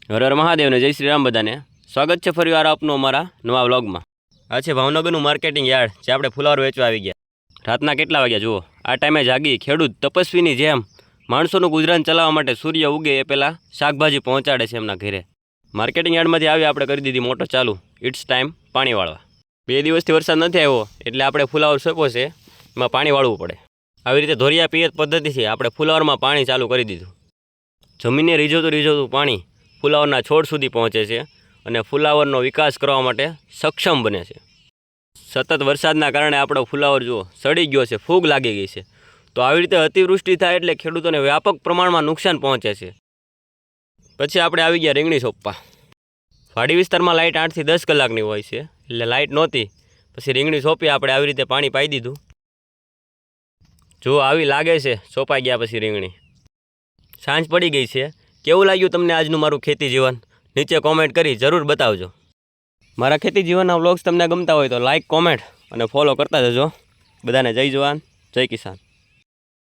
હર હર મહાદેવને જય શ્રી રામ બધાને સ્વાગત છે ફરીવાર આપનું અમારા નવા વ્લોગમાં। આ છે ભાવનગરનું માર્કેટિંગ યાર્ડ જે આપણે ફુલાવર વેચવા આવી ગયા। રાતના કેટલા વાગ્યા જુઓ, આ ટાઈમે જાગી ખેડૂત તપસ્વીની જેમ માણસોનું ગુજરાન ચલાવવા માટે સૂર્ય ઉગે એ પહેલાં શાકભાજી પહોંચાડે છે એમના ઘરે। માર્કેટિંગ યાર્ડમાંથી આવી આપણે કરી દીધી મોટર ચાલુ, ઇટ્સ ટાઈમ પાણી વાળવા। 2 દિવસથી વરસાદ નથી આવ્યો એટલે આપણે ફુલાવર સોંપ્યો છે એમાં પાણી વાળવું પડે। આવી રીતે ધોરિયા પિયત પદ્ધતિથી આપણે ફુલાવરમાં પાણી ચાલુ કરી દીધું। જમીનને રીઝવતું પાણી ફુલાવરના છોડ સુધી પહોંચે છે અને ફુલાવરનો વિકાસ કરવા માટે સક્ષમ બને છે। સતત વરસાદના કારણે આપણો ફુલાવર જુઓ સડી ગયો છે, ફૂગ લાગી ગઈ છે। તો આવી રીતે અતિવૃષ્ટિ થાય એટલે ખેડૂતોને વ્યાપક પ્રમાણમાં નુકસાન પહોંચે છે। પછી આપણે આવી ગયા રીંગણી સોંપવા। વાડી વિસ્તારમાં લાઇટ 8 થી 10 કલાકની હોય છે એટલે લાઇટ નહોતી, પછી રીંગણી સોંપી આપણે આવી રીતે પાણી પાઈ દીધું। જો આવી લાગે છે સોંપાઈ ગયા પછી રીંગણી। સાંજ પડી ગઈ છે। કેવું લાગ્યું તમને આજનું મારું ખેતી જીવન? નીચે કોમેન્ટ કરી જરૂર બતાવજો। મારા ખેતી જીવનના વ્લોગ્સ તમને ગમતા હોય તો લાઇક, કોમેન્ટ અને ફોલો કરતા જજો। બધાને જય જવાન, જય કિસાન।